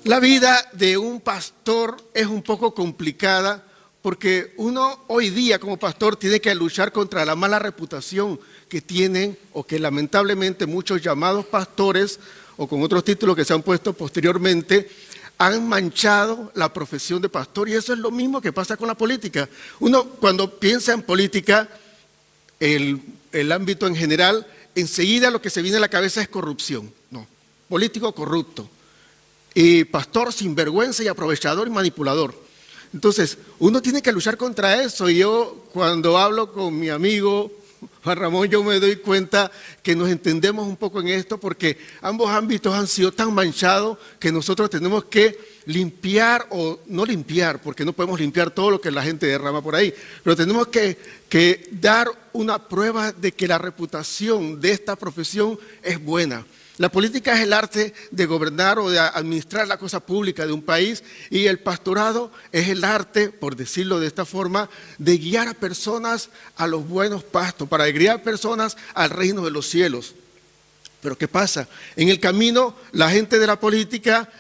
La vida de un pastor es un poco complicada porque uno hoy día como pastor tiene que luchar contra la mala reputación que tienen o que lamentablemente muchos llamados pastores o con otros títulos que se han puesto posteriormente han manchado la profesión de pastor, y eso es lo mismo que pasa con la política. Uno cuando piensa en política, el ámbito en general, enseguida lo que se viene a la cabeza es corrupción. No, político corrupto. Y pastor sinvergüenza y aprovechador y manipulador. Entonces, uno tiene que luchar contra eso. Y yo, cuando hablo con mi amigo Juan Ramón, yo me doy cuenta que nos entendemos un poco en esto, porque ambos ámbitos han sido tan manchados que nosotros tenemos que limpiar, o no limpiar, porque no podemos limpiar todo lo que la gente derrama por ahí, pero tenemos que dar una prueba de que la reputación de esta profesión es buena. La política es el arte de gobernar o de administrar la cosa pública de un país, y el pastorado es el arte, por decirlo de esta forma, de guiar a personas a los buenos pastos, para guiar personas al reino de los cielos. Pero ¿qué pasa? En el camino, la gente de la política,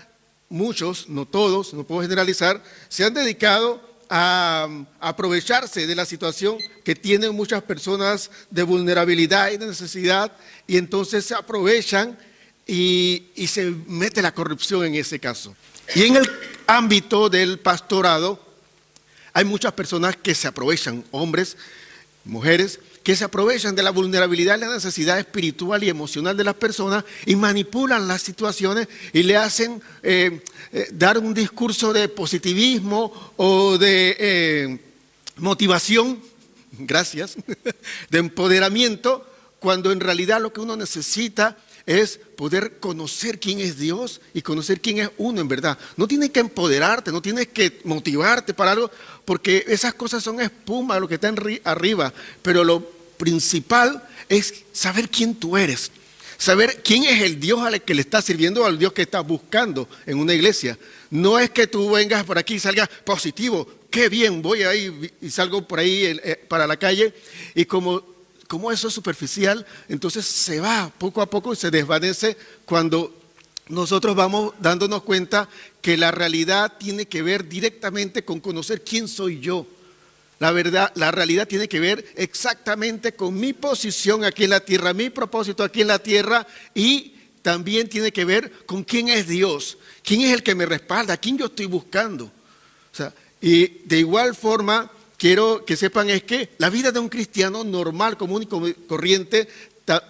muchos, no todos, no puedo generalizar, se han dedicado a aprovecharse de la situación que tienen muchas personas de vulnerabilidad y de necesidad, y entonces se aprovechan y se mete la corrupción en ese caso. Y en el ámbito del pastorado hay muchas personas que se aprovechan, hombres, mujeres, que se aprovechan de la vulnerabilidad y la necesidad espiritual y emocional de las personas y manipulan las situaciones y le hacen dar un discurso de positivismo o de motivación, gracias, de empoderamiento, cuando en realidad lo que uno necesita es poder conocer quién es Dios y conocer quién es uno en verdad. No tienes que empoderarte, no tienes que motivarte para algo, porque esas cosas son espuma, lo que está arriba. Pero lo principal es saber quién tú eres, saber quién es el Dios al que le estás sirviendo, al Dios que estás buscando en una iglesia. No es que tú vengas por aquí y salgas positivo, qué bien, voy ahí y salgo por ahí para la calle, y como eso es superficial, entonces se va poco a poco y se desvanece cuando nosotros vamos dándonos cuenta que la realidad tiene que ver directamente con conocer quién soy yo. La verdad, la realidad tiene que ver exactamente con mi posición aquí en la tierra, mi propósito aquí en la tierra, y también tiene que ver con quién es Dios, quién es el que me respalda, quién yo estoy buscando. O sea, y de igual forma, quiero que sepan es que la vida de un cristiano normal, común y corriente,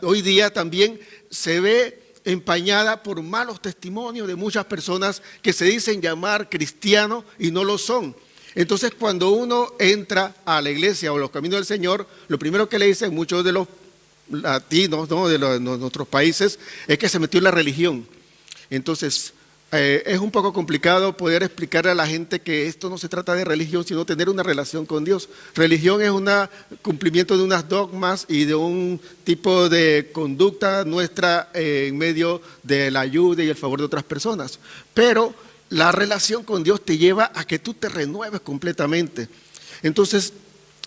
hoy día también se ve empañada por malos testimonios de muchas personas que se dicen llamar cristianos y no lo son. Entonces, cuando uno entra a la iglesia o los caminos del Señor, lo primero que le dicen muchos de los latinos, ¿no?, de nuestros países, es que se metió en la religión. Entonces, es un poco complicado poder explicarle a la gente que esto no se trata de religión, sino tener una relación con Dios. Religión es un cumplimiento de unos dogmas y de un tipo de conducta nuestra en medio de la ayuda y el favor de otras personas. Pero la relación con Dios te lleva a que tú te renueves completamente. Entonces,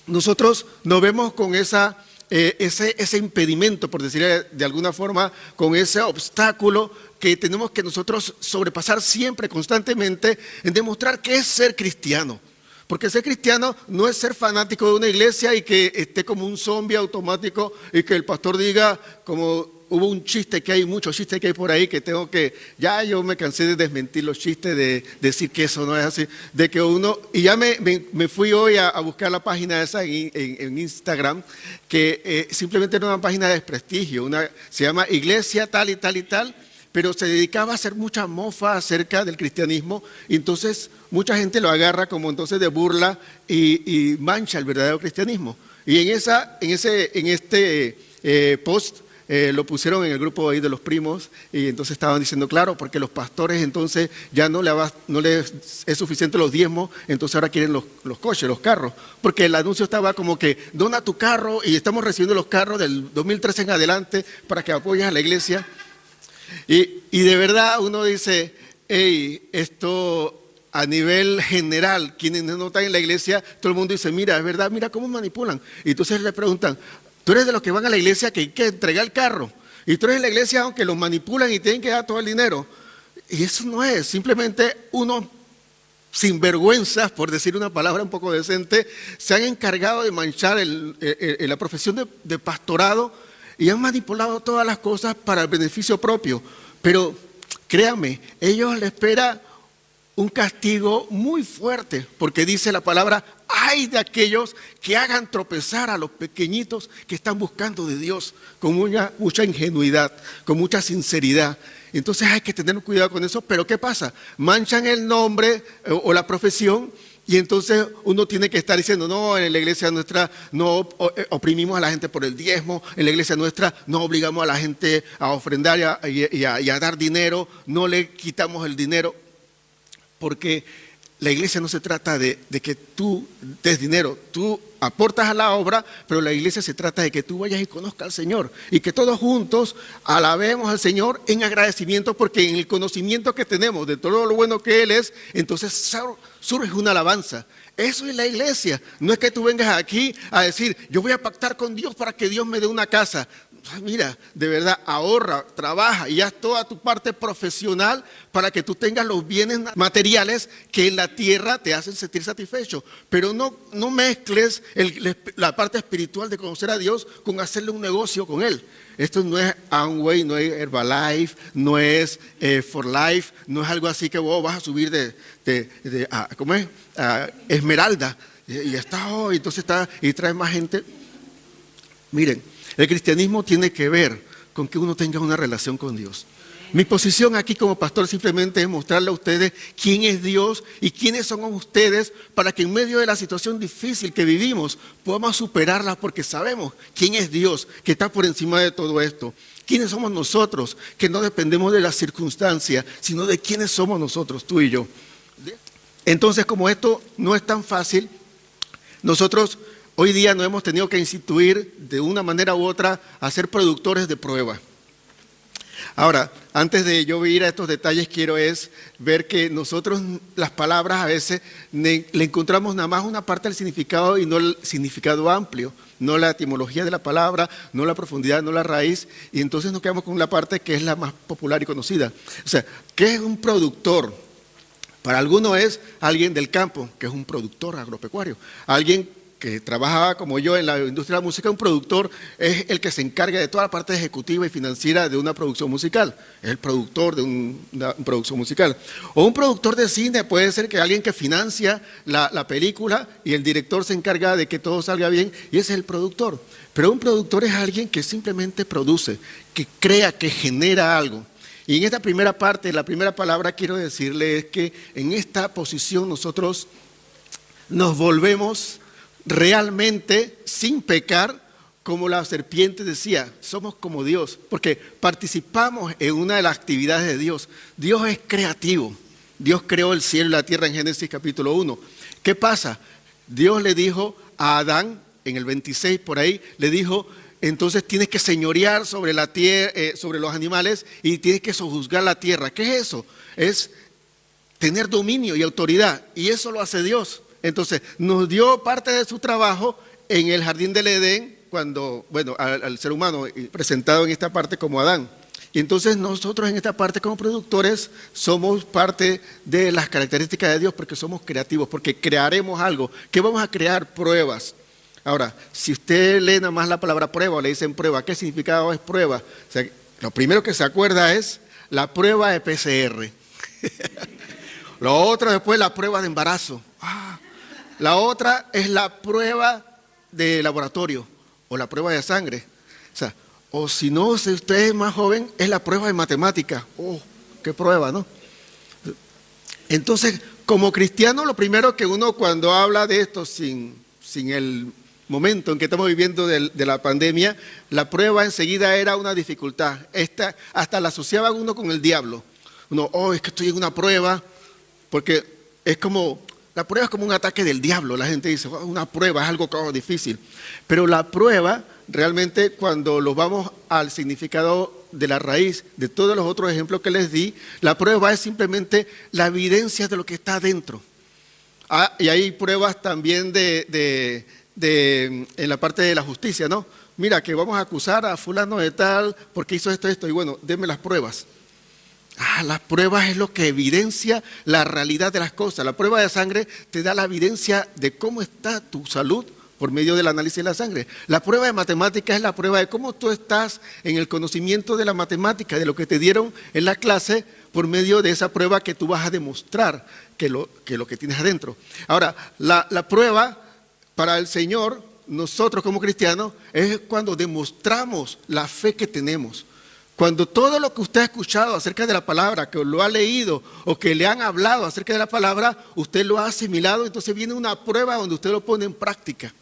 nosotros nos vemos con ese impedimento, por decir de alguna forma, con ese obstáculo que tenemos que nosotros sobrepasar siempre, constantemente, en demostrar qué es ser cristiano. Porque ser cristiano no es ser fanático de una iglesia y que esté como un zombie automático y que el pastor diga, como hubo un chiste que hay, muchos chistes que hay por ahí, que ya yo me cansé de desmentir los chistes, de decir que eso no es así, de que uno, y ya me fui hoy a buscar la página esa en Instagram, que simplemente era una página de desprestigio, se llama Iglesia tal y tal y tal, pero se dedicaba a hacer mucha mofa acerca del cristianismo, y entonces mucha gente lo agarra como entonces de burla y mancha el verdadero cristianismo. Y en este post lo pusieron en el grupo ahí de los primos, y entonces estaban diciendo, claro, porque los pastores entonces ya no les es suficiente los diezmos, entonces ahora quieren los coches, los carros, porque el anuncio estaba como que dona tu carro y estamos recibiendo los carros del 2013 en adelante para que apoyes a la iglesia. Y de verdad uno dice, hey, esto a nivel general, quienes no están en la iglesia, todo el mundo dice, mira, es verdad, mira cómo manipulan. Y entonces le preguntan, tú eres de los que van a la iglesia que hay que entregar el carro, y tú eres de la iglesia aunque los manipulan y tienen que dar todo el dinero. Y eso no es, simplemente unos sinvergüenzas, por decir una palabra un poco decente, se han encargado de manchar la profesión de pastorado y han manipulado todas las cosas para el beneficio propio. Pero créanme, ellos les espera un castigo muy fuerte, porque dice la palabra, ay de aquellos que hagan tropezar a los pequeñitos que están buscando de Dios con mucha ingenuidad, con mucha sinceridad. Entonces hay que tener cuidado con eso, pero ¿qué pasa? Manchan el nombre o la profesión y entonces uno tiene que estar diciendo, no, en la iglesia nuestra no oprimimos a la gente por el diezmo, en la iglesia nuestra no obligamos a la gente a ofrendar y a dar dinero, no le quitamos el dinero, porque la iglesia no se trata de que tú des dinero, tú aportas a la obra, pero la iglesia se trata de que tú vayas y conozcas al Señor y que todos juntos alabemos al Señor en agradecimiento, porque en el conocimiento que tenemos de todo lo bueno que Él es, entonces surge una alabanza. Eso es la iglesia. No es que tú vengas aquí a decir, yo voy a pactar con Dios para que Dios me dé una casa. Mira, de verdad, ahorra, trabaja y haz toda tu parte profesional para que tú tengas los bienes materiales que en la tierra te hacen sentir satisfecho. Pero no mezcles la parte espiritual de conocer a Dios con hacerle un negocio con Él. Esto no es Amway, no es Herbalife, no es For Life, no es algo así que vos vas a subir ¿cómo es? A Esmeralda y entonces y trae más gente. Miren, el cristianismo tiene que ver con que uno tenga una relación con Dios. Mi posición aquí como pastor simplemente es mostrarle a ustedes quién es Dios y quiénes son ustedes para que en medio de la situación difícil que vivimos podamos superarla, porque sabemos quién es Dios que está por encima de todo esto. ¿Quiénes somos nosotros que no dependemos de las circunstancias, sino de quiénes somos nosotros, tú y yo? Entonces, como esto no es tan fácil, nosotros hoy día nos hemos tenido que instituir de una manera u otra a ser productores de prueba. Ahora, antes de yo ir a estos detalles, quiero ver que nosotros las palabras a veces le encontramos nada más una parte del significado y no el significado amplio, no la etimología de la palabra, no la profundidad, no la raíz, y entonces nos quedamos con la parte que es la más popular y conocida. O sea, ¿qué es un productor? Para algunos es alguien del campo, que es un productor agropecuario, alguien que trabaja como yo en la industria de la música. Un productor es el que se encarga de toda la parte ejecutiva y financiera de una producción musical, es el productor de una producción musical. O un productor de cine puede ser que alguien que financia la película y el director se encarga de que todo salga bien, y ese es el productor. Pero un productor es alguien que simplemente produce, que crea, que genera algo. Y en esta primera parte, la primera palabra quiero decirle es que en esta posición nosotros nos volvemos realmente sin pecar, como la serpiente decía, somos como Dios, porque participamos en una de las actividades de Dios. Dios es creativo, Dios creó el cielo y la tierra en Génesis capítulo 1. ¿Qué pasa? Dios le dijo a Adán, en el 26 por ahí, le dijo, entonces tienes que señorear sobre la tierra, sobre los animales, y tienes que sojuzgar la tierra. ¿Qué es eso? Es tener dominio y autoridad, y eso lo hace Dios. Entonces, nos dio parte de su trabajo en el jardín del Edén, cuando, bueno, al ser humano presentado en esta parte como Adán. Y entonces nosotros en esta parte como productores somos parte de las características de Dios, porque somos creativos, porque crearemos algo. ¿Qué vamos a crear? Pruebas. Ahora, si usted lee nada más la palabra prueba o le dicen prueba, ¿qué significado es prueba? O sea, lo primero que se acuerda es la prueba de PCR. Lo otro después la prueba de embarazo. La otra es la prueba de laboratorio o la prueba de sangre. O si no, si usted es más joven, es la prueba de matemática. ¡Oh, qué prueba!, ¿no? Entonces, como cristiano, lo primero que uno cuando habla de esto, sin el momento en que estamos viviendo de la pandemia, la prueba enseguida era una dificultad. Hasta la asociaba uno con el diablo. Uno, es que estoy en una prueba, porque es como... La prueba es como un ataque del diablo. La gente dice, una prueba es algo difícil. Pero la prueba, realmente, cuando lo vamos al significado de la raíz de todos los otros ejemplos que les di, la prueba es simplemente la evidencia de lo que está adentro. Y hay pruebas también en la parte de la justicia, ¿no? Mira, que vamos a acusar a fulano de tal porque hizo esto, y bueno, denme las pruebas. Las pruebas es lo que evidencia la realidad de las cosas. La prueba de sangre te da la evidencia de cómo está tu salud por medio del análisis de la sangre. La prueba de matemáticas es la prueba de cómo tú estás en el conocimiento de la matemática, de lo que te dieron en la clase, por medio de esa prueba que tú vas a demostrar que lo que tienes adentro. Ahora, la prueba para el Señor, nosotros como cristianos, es cuando demostramos la fe que tenemos. Cuando todo lo que usted ha escuchado acerca de la palabra, que lo ha leído o que le han hablado acerca de la palabra, usted lo ha asimilado, entonces viene una prueba donde usted lo pone en práctica.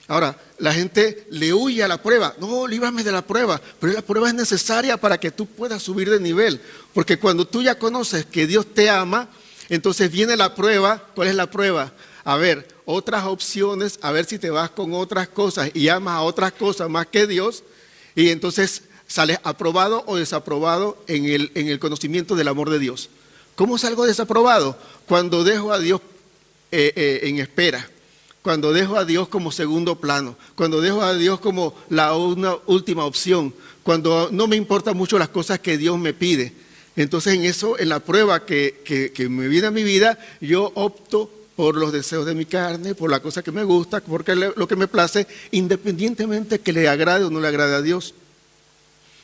Ahora, la gente le huye a la prueba. No, líbrame de la prueba, pero la prueba es necesaria para que tú puedas subir de nivel. Porque cuando tú ya conoces que Dios te ama, entonces viene la prueba. ¿Cuál es la prueba? A ver, otras opciones, a ver si te vas con otras cosas y amas a otras cosas más que Dios, y entonces sales aprobado o desaprobado en el conocimiento del amor de Dios. ¿Cómo salgo desaprobado? Cuando dejo a Dios en espera, cuando dejo a Dios como segundo plano, cuando dejo a Dios como una última opción, cuando no me importan mucho las cosas que Dios me pide. Entonces en la prueba que me viene a mi vida, yo opto por los deseos de mi carne, por la cosa que me gusta, porque lo que me place, independientemente que le agrade o no le agrade a Dios.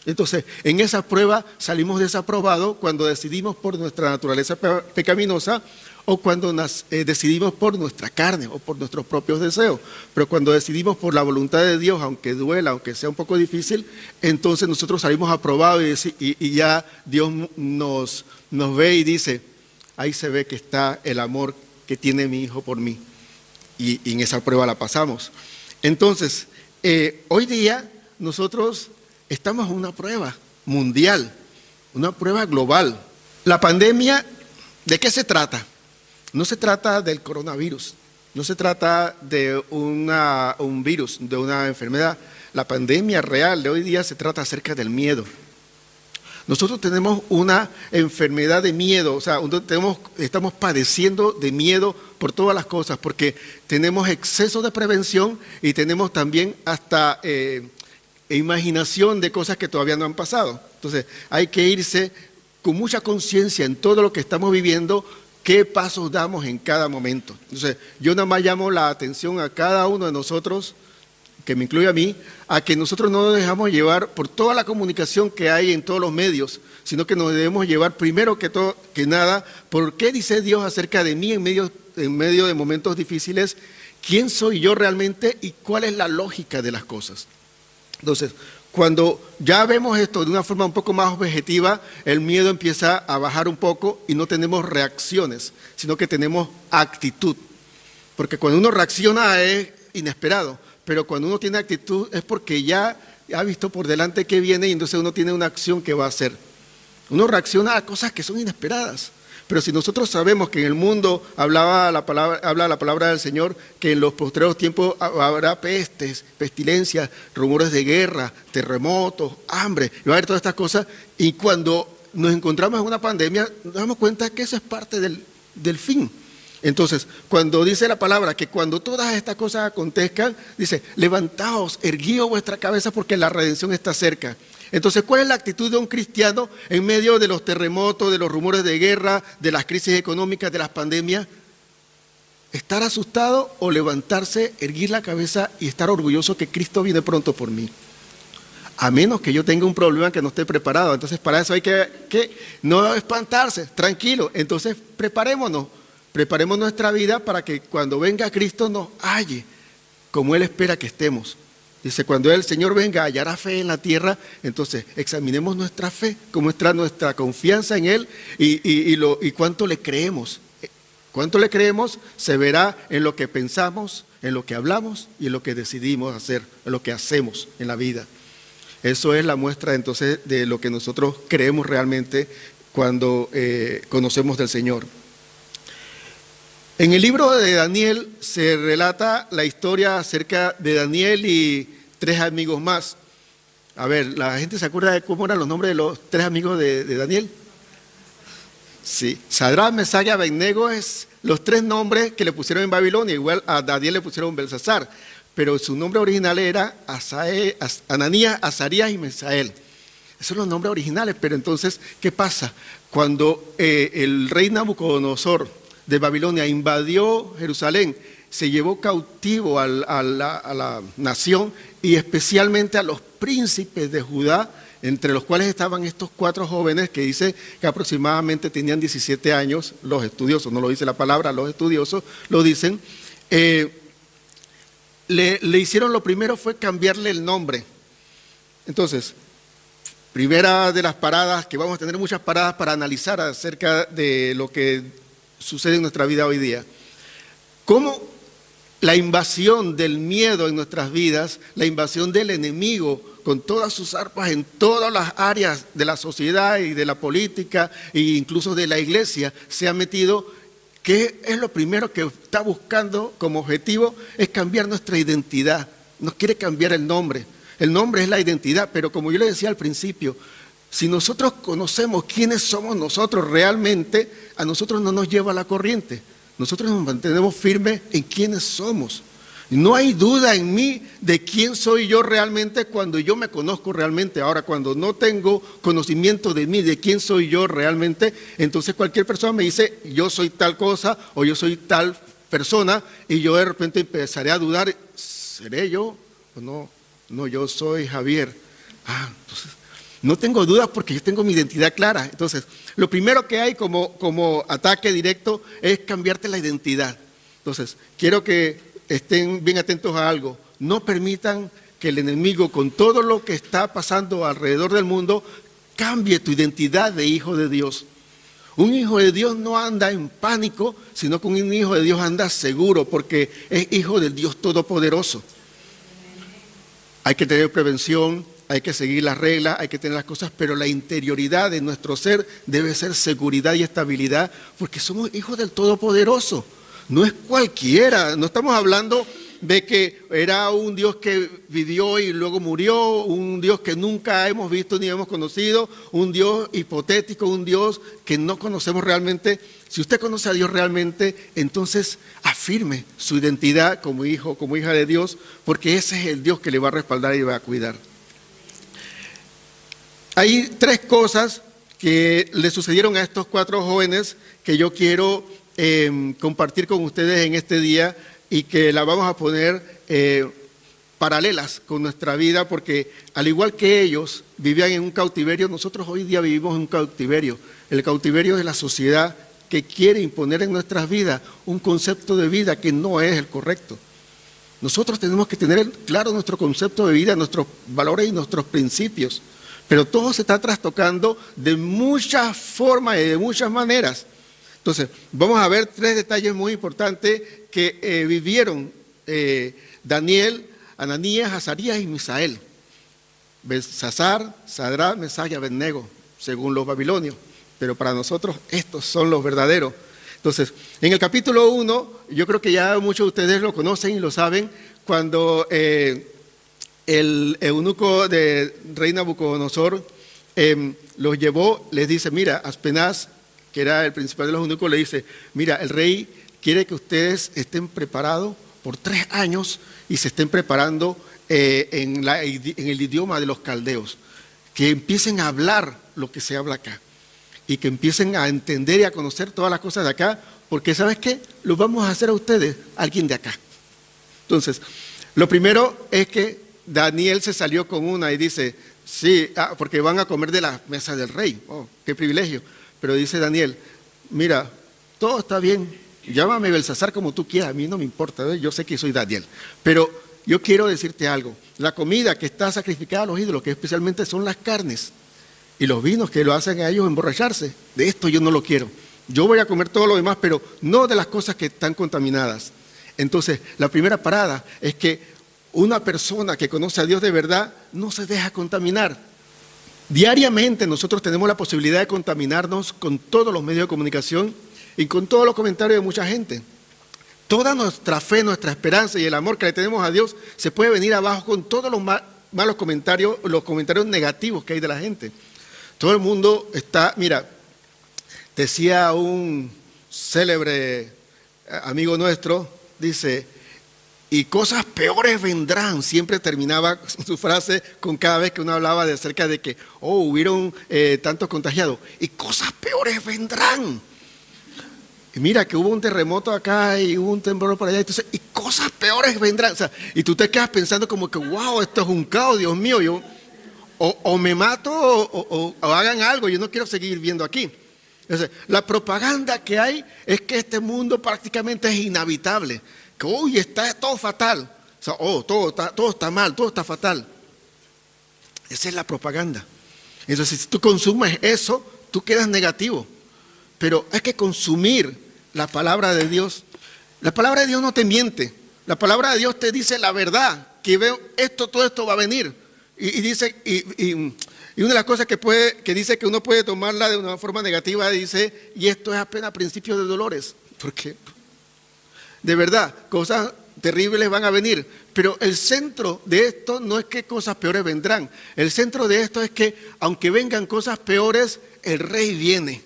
Entonces, en esa prueba salimos desaprobados cuando decidimos por nuestra naturaleza pecaminosa o cuando decidimos por nuestra carne o por nuestros propios deseos. Pero cuando decidimos por la voluntad de Dios, aunque duela, aunque sea un poco difícil, entonces nosotros salimos aprobados y ya Dios nos ve y dice, ahí se ve que está el amor que tiene mi hijo por mí. Y en esa prueba la pasamos. Entonces, hoy día nosotros estamos en una prueba mundial, una prueba global. La pandemia, ¿de qué se trata? No se trata del coronavirus, no se trata de un virus, de una enfermedad. La pandemia real de hoy día se trata acerca del miedo. Nosotros tenemos una enfermedad de miedo, o sea, estamos padeciendo de miedo por todas las cosas, porque tenemos exceso de prevención y tenemos también hasta imaginación de cosas que todavía no han pasado. Entonces, hay que irse con mucha conciencia en todo lo que estamos viviendo, qué pasos damos en cada momento. Entonces, yo nada más llamo la atención a cada uno de nosotros, que me incluye a mí, a que nosotros no nos dejamos llevar por toda la comunicación que hay en todos los medios, sino que nos debemos llevar primero que nada, por qué dice Dios acerca de mí en medio de momentos difíciles, quién soy yo realmente y cuál es la lógica de las cosas. Entonces, cuando ya vemos esto de una forma un poco más objetiva, el miedo empieza a bajar un poco y no tenemos reacciones, sino que tenemos actitud. Porque cuando uno reacciona es inesperado, pero cuando uno tiene actitud es porque ya ha visto por delante que viene y entonces uno tiene una acción que va a hacer. Uno reacciona a cosas que son inesperadas. Pero si nosotros sabemos que en el mundo habla la palabra del Señor, que en los postreros tiempos habrá pestes, pestilencias, rumores de guerra, terremotos, hambre, y va a haber todas estas cosas, y cuando nos encontramos en una pandemia, nos damos cuenta que eso es parte del fin. Entonces, cuando dice la palabra que cuando todas estas cosas acontezcan, dice, levantaos, erguíos vuestra cabeza porque la redención está cerca. Entonces, ¿cuál es la actitud de un cristiano en medio de los terremotos, de los rumores de guerra, de las crisis económicas, de las pandemias? ¿Estar asustado o levantarse, erguir la cabeza y estar orgulloso que Cristo viene pronto por mí? A menos que yo tenga un problema que no esté preparado. Entonces, para eso hay que no espantarse, tranquilo. Entonces, preparemos nuestra vida para que cuando venga Cristo nos halle como Él espera que estemos. Dice, cuando el Señor venga, hallará fe en la tierra. Entonces, examinemos nuestra fe, cómo está nuestra confianza en Él y cuánto le creemos. Cuánto le creemos se verá en lo que pensamos, en lo que hablamos y en lo que decidimos hacer, en lo que hacemos en la vida. Eso es la muestra entonces de lo que nosotros creemos realmente cuando conocemos del Señor. En el libro de Daniel se relata la historia acerca de Daniel y 3 amigos más. A ver, ¿la gente se acuerda de cómo eran los nombres de los 3 amigos de Daniel? Sí, Sadrach, Mesach y Abednego es los 3 nombres que le pusieron en Babilonia. Igual a Daniel le pusieron Belsasar, pero su nombre original era Ananías, Azarías y Misael. Esos son los nombres originales, pero entonces, ¿qué pasa? Cuando el rey Nabucodonosor de Babilonia invadió Jerusalén, se llevó cautivo a la nación y especialmente a los príncipes de Judá, entre los cuales estaban estos 4 jóvenes que dice que aproximadamente tenían 17 años, los estudiosos, no lo dice la palabra, los estudiosos lo dicen, le hicieron, lo primero fue cambiarle el nombre. Entonces, primera de las paradas, que vamos a tener muchas paradas para analizar acerca de lo que sucede en nuestra vida hoy día. ¿Cómo la invasión del miedo en nuestras vidas, la invasión del enemigo con todas sus arpas en todas las áreas de la sociedad y de la política e incluso de la iglesia se ha metido? ¿Qué es lo primero que está buscando como objetivo? Es cambiar nuestra identidad. Nos quiere cambiar el nombre. El nombre es la identidad, pero como yo le decía al principio, si nosotros conocemos quiénes somos nosotros realmente, a nosotros no nos lleva la corriente. Nosotros nos mantenemos firmes en quiénes somos. No hay duda en mí de quién soy yo realmente cuando yo me conozco realmente. Ahora, cuando no tengo conocimiento de mí, de quién soy yo realmente, entonces cualquier persona me dice, yo soy tal cosa o yo soy tal persona, y yo de repente empezaré a dudar, ¿seré yo o no? No, yo soy Javier. Entonces, no tengo dudas porque yo tengo mi identidad clara. Entonces, lo primero que hay como ataque directo es cambiarte la identidad. Entonces, quiero que estén bien atentos a algo. No permitan que el enemigo, con todo lo que está pasando alrededor del mundo, cambie tu identidad de hijo de Dios. Un hijo de Dios no anda en pánico, sino que un hijo de Dios anda seguro porque es hijo del Dios Todopoderoso. Hay que tener prevención, hay que seguir las reglas, hay que tener las cosas, pero la interioridad de nuestro ser debe ser seguridad y estabilidad, porque somos hijos del Todopoderoso. No es cualquiera, no estamos hablando de que era un Dios que vivió y luego murió, un Dios que nunca hemos visto ni hemos conocido, un Dios hipotético, un Dios que no conocemos realmente. Si usted conoce a Dios realmente, entonces afirme su identidad como hijo, como hija de Dios, porque ese es el Dios que le va a respaldar y va a cuidar. Hay 3 cosas que le sucedieron a estos 4 jóvenes que yo quiero compartir con ustedes en este día y que la vamos a poner paralelas con nuestra vida, porque al igual que ellos vivían en un cautiverio, nosotros hoy día vivimos en un cautiverio. El cautiverio es la sociedad que quiere imponer en nuestras vidas un concepto de vida que no es el correcto. Nosotros tenemos que tener claro nuestro concepto de vida, nuestros valores y nuestros principios, pero todo se está trastocando de muchas formas y de muchas maneras. Entonces, vamos a ver 3 detalles muy importantes que vivieron Daniel, Ananías, Azarías y Misael. Belsasar, Sadrach, Mesach y Abednego, según los babilonios. Pero para nosotros estos son los verdaderos. Entonces, en el capítulo 1, yo creo que ya muchos de ustedes lo conocen y lo saben, cuando el eunuco de rey Nabucodonosor los llevó, les dice, mira, Aspenaz, que era el principal de los eunucos, le dice, mira, el rey quiere que ustedes estén preparados por 3 años y se estén preparando en el idioma de los caldeos, que empiecen a hablar lo que se habla acá y que empiecen a entender y a conocer todas las cosas de acá, porque ¿sabes qué? Los vamos a hacer a ustedes alguien de acá. Entonces, lo primero es que Daniel se salió con una y dice, sí, porque van a comer de la mesa del rey. Oh, qué privilegio. Pero dice Daniel, mira, todo está bien, llámame Belsasar como tú quieras, a mí no me importa, yo sé que soy Daniel. Pero yo quiero decirte algo, la comida que está sacrificada a los ídolos, que especialmente son las carnes y los vinos que lo hacen a ellos emborracharse, de esto yo no lo quiero. Yo voy a comer todo lo demás, pero no de las cosas que están contaminadas. Entonces, la primera parada es que una persona que conoce a Dios de verdad no se deja contaminar. Diariamente nosotros tenemos la posibilidad de contaminarnos con todos los medios de comunicación y con todos los comentarios de mucha gente. Toda nuestra fe, nuestra esperanza y el amor que le tenemos a Dios se puede venir abajo con todos los malos comentarios, los comentarios negativos que hay de la gente. Todo el mundo está, mira, decía un célebre amigo nuestro, dice, y cosas peores vendrán. Siempre terminaba su frase con cada vez que uno hablaba de acerca de que, hubieron tantos contagiados. Y cosas peores vendrán. Y mira que hubo un terremoto acá y hubo un temblor por allá. Entonces, y cosas peores vendrán. O sea, y tú te quedas pensando como que, wow, esto es un caos, Dios mío. O me mato o hagan algo. Yo no quiero seguir viviendo aquí. Entonces, la propaganda que hay es que este mundo prácticamente es inhabitable. Que hoy está todo fatal. O sea, todo está mal, todo está fatal. Esa es la propaganda. Entonces, si tú consumes eso, tú quedas negativo. Pero hay que consumir la palabra de Dios. La palabra de Dios no te miente. La palabra de Dios te dice la verdad. Que veo todo esto va a venir. Y dice, y una de las cosas que dice que uno puede tomarla de una forma negativa, dice, y esto es apenas principio de dolores. Porque de verdad, cosas terribles van a venir. Pero el centro de esto no es que cosas peores vendrán. El centro de esto es que, aunque vengan cosas peores, el Rey viene.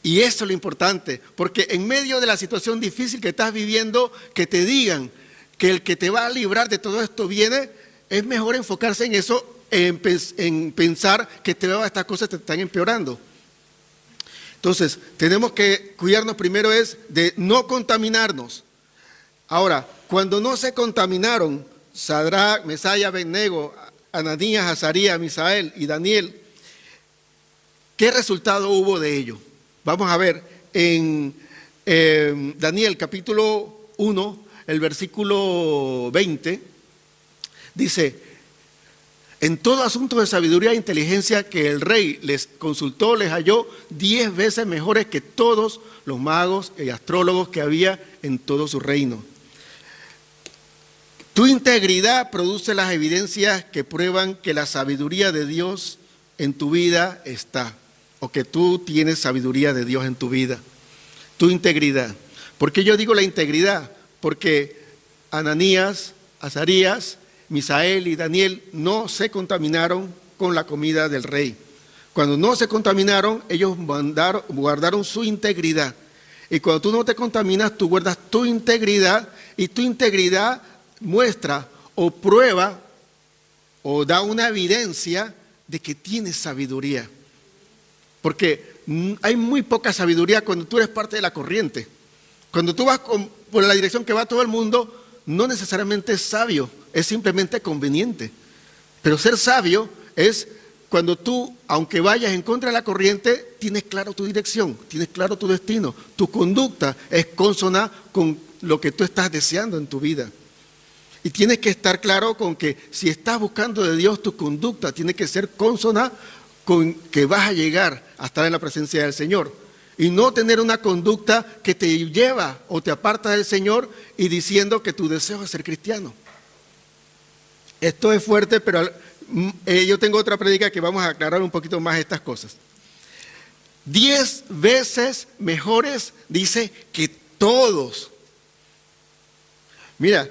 Y eso es lo importante, porque en medio de la situación difícil que estás viviendo, que te digan que el que te va a librar de todo esto viene, es mejor enfocarse en eso, en pensar que estas cosas te están empeorando. Entonces, tenemos que cuidarnos primero es de no contaminarnos. Ahora, cuando no se contaminaron, Sadrach, Mesach, Abednego, Ananías, Azarías, Misael y Daniel, ¿qué resultado hubo de ello? Vamos a ver en Daniel capítulo 1, el versículo 20, dice, en todo asunto de sabiduría e inteligencia que el rey les consultó, les halló 10 veces mejores que todos los magos y astrólogos que había en todo su reino. Tu integridad produce las evidencias que prueban que la sabiduría de Dios en tu vida está, o que tú tienes sabiduría de Dios en tu vida. Tu integridad. ¿Por qué yo digo la integridad? Porque Ananías, Azarías, Misael y Daniel no se contaminaron con la comida del rey. Cuando no se contaminaron, ellos guardaron su integridad. Y cuando tú no te contaminas, tú guardas tu integridad, y tu integridad muestra o prueba o da una evidencia de que tienes sabiduría. Porque hay muy poca sabiduría cuando tú eres parte de la corriente. Cuando tú vas por la dirección que va todo el mundo, no necesariamente es sabio, es simplemente conveniente. Pero ser sabio es cuando tú, aunque vayas en contra de la corriente, tienes claro tu dirección, tienes claro tu destino. Tu conducta es consona con lo que tú estás deseando en tu vida. Y tienes que estar claro con que si estás buscando de Dios, tu conducta tiene que ser consona con que vas a llegar a estar en la presencia del Señor. Y no tener una conducta que te lleva o te aparta del Señor y diciendo que tu deseo es ser cristiano. Esto es fuerte, pero yo tengo otra prédica que vamos a aclarar un poquito más estas cosas. 10 veces mejores, dice, que todos. Mira,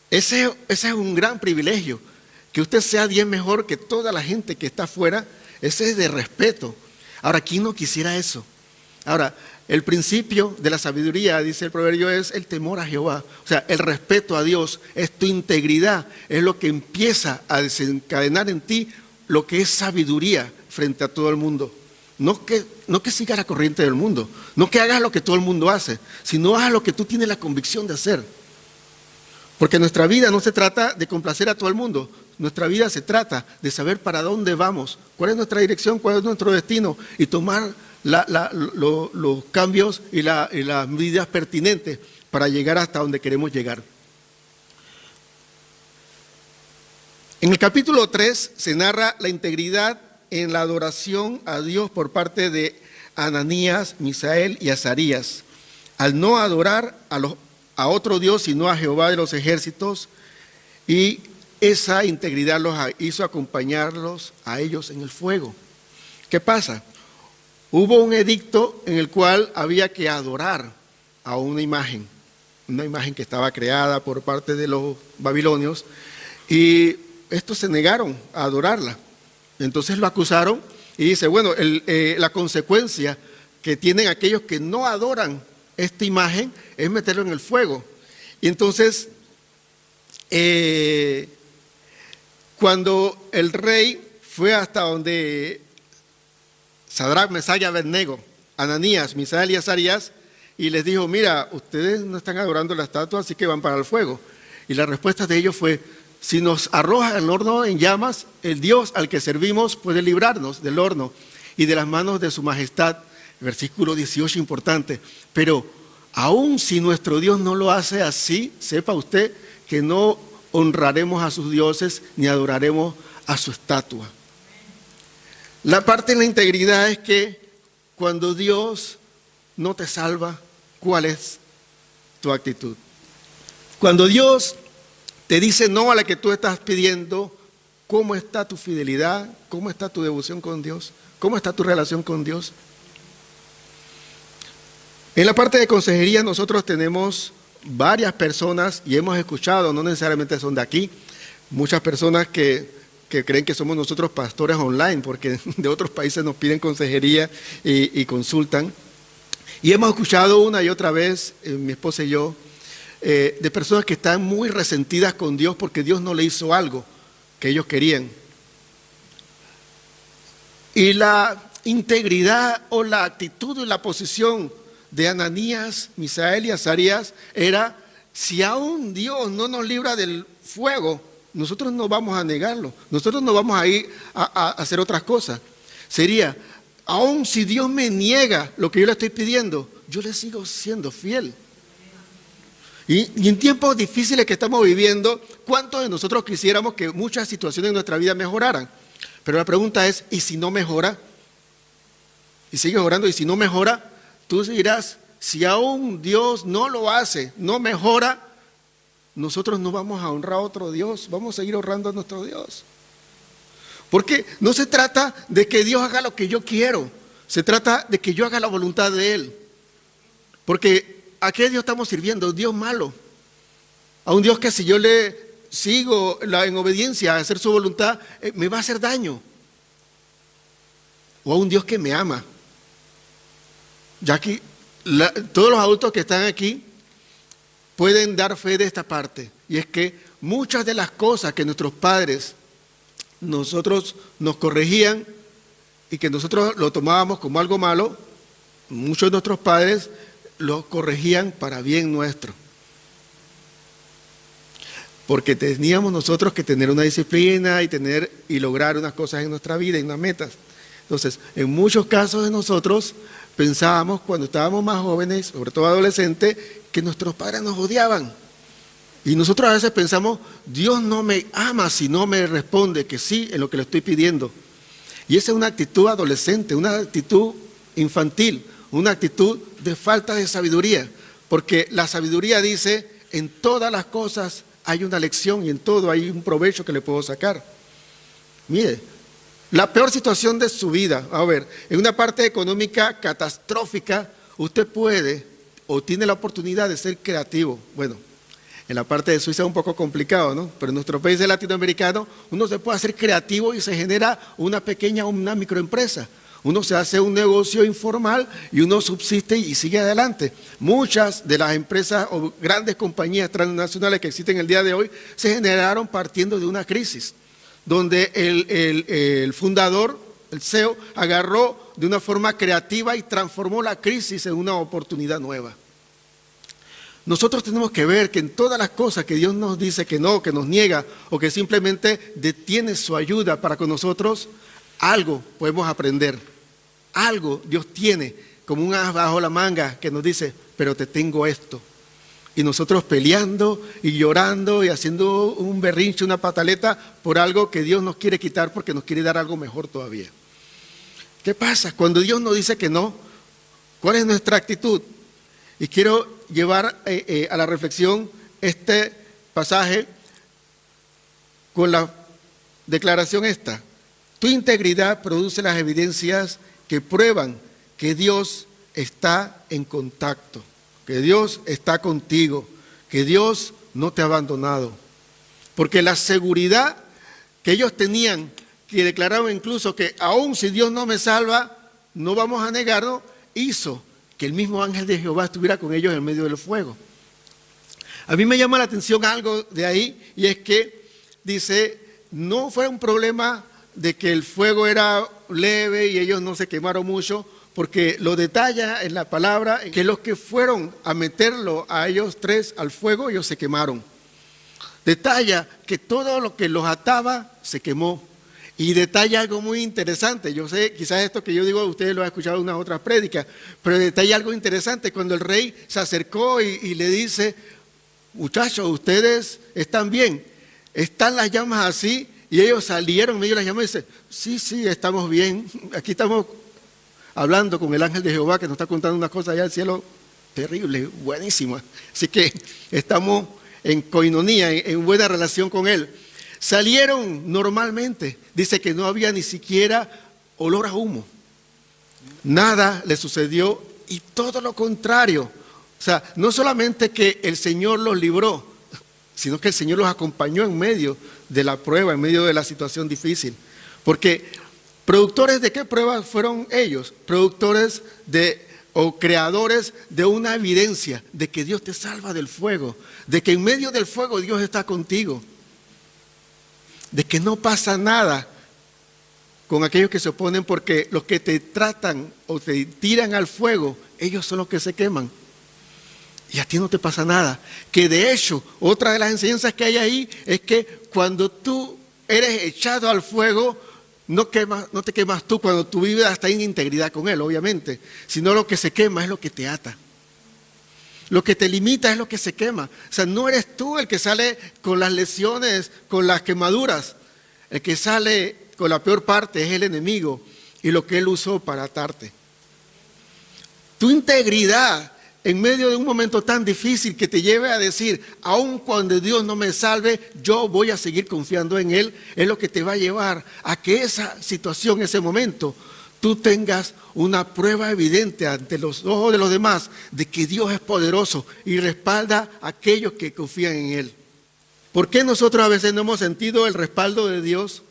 ese es un gran privilegio. Que usted sea 10 mejor que toda la gente que está afuera, ese es de respeto. Ahora, ¿quién no quisiera eso? Ahora, el principio de la sabiduría, dice el proverbio, es el temor a Jehová. O sea, el respeto a Dios, es tu integridad, es lo que empieza a desencadenar en ti lo que es sabiduría frente a todo el mundo. No que sigas la corriente del mundo, no que hagas lo que todo el mundo hace, sino hagas lo que tú tienes la convicción de hacer. Porque nuestra vida no se trata de complacer a todo el mundo, nuestra vida se trata de saber para dónde vamos, cuál es nuestra dirección, cuál es nuestro destino y tomar los cambios y las medidas pertinentes para llegar hasta donde queremos llegar. En el capítulo 3 se narra la integridad en la adoración a Dios por parte de Ananías, Misael y Azarías, al no adorar a otro Dios sino a Jehová de los ejércitos, y esa integridad los hizo acompañarlos a ellos en el fuego. ¿Qué pasa? Hubo un edicto en el cual había que adorar a una imagen que estaba creada por parte de los babilonios, y estos se negaron a adorarla. Entonces lo acusaron y dice, bueno, la consecuencia que tienen aquellos que no adoran esta imagen es meterlo en el fuego. Y entonces Cuando el rey fue hasta donde Sadrach, Mesach y Abednego, Ananías, Misael y Azarías, y les dijo, mira, ustedes no están adorando la estatua, así que van para el fuego. Y la respuesta de ellos fue, si nos arroja el horno en llamas, el Dios al que servimos puede librarnos del horno y de las manos de su majestad. Versículo 18, importante. Pero aun si nuestro Dios no lo hace así, sepa usted que no honraremos a sus dioses ni adoraremos a su estatua. La parte de la integridad es que cuando Dios no te salva, ¿cuál es tu actitud? Cuando Dios te dice no a la que tú estás pidiendo, ¿cómo está tu fidelidad? ¿Cómo está tu devoción con Dios? ¿Cómo está tu relación con Dios? En la parte de consejería nosotros tenemos varias personas y hemos escuchado, no necesariamente son de aquí, muchas personas que creen que somos nosotros pastores online porque de otros países nos piden consejería y consultan. Y hemos escuchado una y otra vez, mi esposa y yo, de personas que están muy resentidas con Dios porque Dios no le hizo algo que ellos querían. Y la integridad o la actitud y la posición de Ananías, Misael y Azarías era, si aún Dios no nos libra del fuego, nosotros no vamos a negarlo, nosotros no vamos a ir a hacer otras cosas. Sería, aún si Dios me niega lo que yo le estoy pidiendo, yo le sigo siendo fiel. Y en tiempos difíciles que estamos viviendo, ¿cuántos de nosotros quisiéramos que muchas situaciones en nuestra vida mejoraran? Pero la pregunta es, ¿y si no mejora? Y sigues orando, y si no mejora, tú dirás, si aún Dios no lo hace, no mejora, nosotros no vamos a honrar a otro Dios, vamos a seguir honrando a nuestro Dios. Porque no se trata de que Dios haga lo que yo quiero, se trata de que yo haga la voluntad de Él. Porque ¿a qué Dios estamos sirviendo? Dios malo. A un Dios que si yo le sigo en obediencia a hacer su voluntad, me va a hacer daño. O a un Dios que me ama. Ya que todos los adultos que están aquí pueden dar fe de esta parte. Y es que muchas de las cosas que nuestros padres nosotros nos corregían y que nosotros lo tomábamos como algo malo, muchos de nuestros padres lo corregían para bien nuestro. Porque teníamos nosotros que tener una disciplina y lograr unas cosas en nuestra vida y unas metas. Entonces, en muchos casos de nosotros pensábamos cuando estábamos más jóvenes, sobre todo adolescentes, que nuestros padres nos odiaban. Y nosotros a veces pensamos, Dios no me ama si no me responde que sí en lo que le estoy pidiendo. Y esa es una actitud adolescente, una actitud infantil, una actitud de falta de sabiduría. Porque la sabiduría dice, en todas las cosas hay una lección y en todo hay un provecho que le puedo sacar. Mire, la peor situación de su vida, a ver, en una parte económica catastrófica, usted puede o tiene la oportunidad de ser creativo. Bueno, en la parte de Suiza es un poco complicado, ¿no? Pero en nuestro país latinoamericano uno se puede hacer creativo y se genera una microempresa. Uno se hace un negocio informal y uno subsiste y sigue adelante. Muchas de las empresas o grandes compañías transnacionales que existen el día de hoy se generaron partiendo de una crisis, donde el fundador, el CEO, agarró de una forma creativa y transformó la crisis en una oportunidad nueva. Nosotros tenemos que ver que en todas las cosas que Dios nos dice que no, que nos niega o que simplemente detiene su ayuda para con nosotros, algo podemos aprender. Algo Dios tiene como un as bajo la manga que nos dice, pero te tengo esto. Y nosotros peleando y llorando y haciendo un berrinche, una pataleta por algo que Dios nos quiere quitar porque nos quiere dar algo mejor todavía. ¿Qué pasa? Cuando Dios nos dice que no, ¿cuál es nuestra actitud? Y quiero llevar a la reflexión este pasaje con la declaración esta. Tu integridad produce las evidencias que prueban que Dios está en contacto, que Dios está contigo, que Dios no te ha abandonado. Porque la seguridad que ellos tenían, que declaraban incluso que aun si Dios no me salva, no vamos a negarlo, hizo que el mismo ángel de Jehová estuviera con ellos en medio del fuego. A mí me llama la atención algo de ahí, y es que dice, no fue un problema de que el fuego era leve y ellos no se quemaron mucho, porque lo detalla en la palabra que los que fueron a meterlo a ellos tres al fuego, ellos se quemaron. Detalla que todo lo que los ataba se quemó. Y detalla algo muy interesante. Yo sé, quizás esto que yo digo, ustedes lo han escuchado en una otra prédica, pero detalla algo interesante. Cuando el rey se acercó y le dice, muchachos, ustedes están bien, están las llamas así, y ellos salieron en medio de las llamas y dicen, sí, estamos bien. Aquí estamos hablando con el ángel de Jehová que nos está contando una cosa allá del cielo terrible, buenísima. Así que estamos en coinonía, en buena relación con él. Salieron normalmente, dice que no había ni siquiera olor a humo. Nada le sucedió y todo lo contrario. O sea, no solamente que el Señor los libró, sino que el Señor los acompañó en medio de la prueba, en medio de la situación difícil. Porque ¿productores de qué pruebas fueron ellos? Productores o creadores de una evidencia de que Dios te salva del fuego, de que en medio del fuego Dios está contigo, de que no pasa nada con aquellos que se oponen, porque los que te tratan o te tiran al fuego, ellos son los que se queman. Y a ti no te pasa nada. Que de hecho, otra de las enseñanzas que hay ahí es que cuando tú eres echado al fuego, no te quemas tú cuando tu vida está en integridad con Él, obviamente, sino lo que se quema es lo que te ata. Lo que te limita es lo que se quema. O sea, no eres tú el que sale con las lesiones, con las quemaduras. El que sale con la peor parte es el enemigo y lo que él usó para atarte. Tu integridad en medio de un momento tan difícil que te lleve a decir, aun cuando Dios no me salve, yo voy a seguir confiando en Él, es lo que te va a llevar a que esa situación, ese momento, tú tengas una prueba evidente ante los ojos de los demás de que Dios es poderoso y respalda a aquellos que confían en Él. ¿Por qué nosotros a veces no hemos sentido el respaldo de Dios?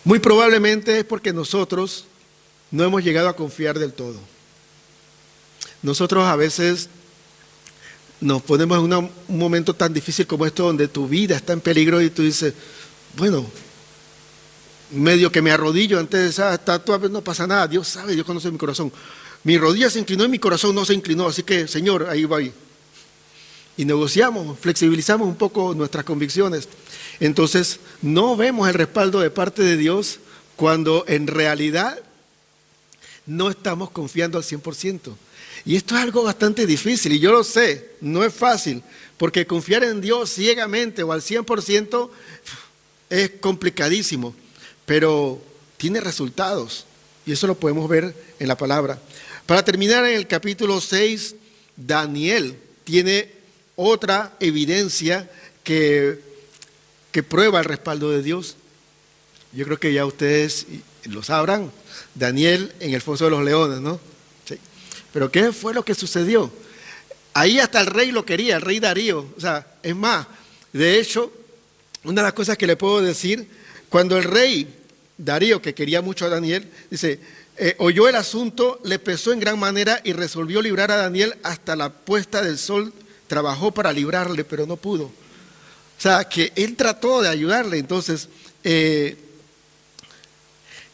Muy probablemente es porque nosotros no hemos llegado a confiar del todo. Nosotros a veces nos ponemos en un momento tan difícil como esto, donde tu vida está en peligro y tú dices, bueno, medio que me arrodillo ante esa estatua, no pasa nada, Dios sabe, Dios conoce mi corazón. Mi rodilla se inclinó y mi corazón no se inclinó, así que Señor, ahí va. Y negociamos, flexibilizamos un poco nuestras convicciones. Entonces, no vemos el respaldo de parte de Dios cuando en realidad no estamos confiando al 100%. Y esto es algo bastante difícil, y yo lo sé, no es fácil, porque confiar en Dios ciegamente o al 100% es complicadísimo, pero tiene resultados, y eso lo podemos ver en la palabra. Para terminar, en el capítulo 6, Daniel tiene otra evidencia que prueba el respaldo de Dios. Yo creo que ya ustedes lo sabrán, Daniel en el foso de los leones, ¿no? Sí. Pero ¿qué fue lo que sucedió? Ahí hasta el rey lo quería, el rey Darío. O sea, es más, de hecho, una de las cosas que le puedo decir, cuando el rey Darío, que quería mucho a Daniel, dice, oyó el asunto, le pesó en gran manera y resolvió librar a Daniel hasta la puesta del sol. Trabajó para librarle, pero no pudo. O sea, que él trató de ayudarle. Entonces, en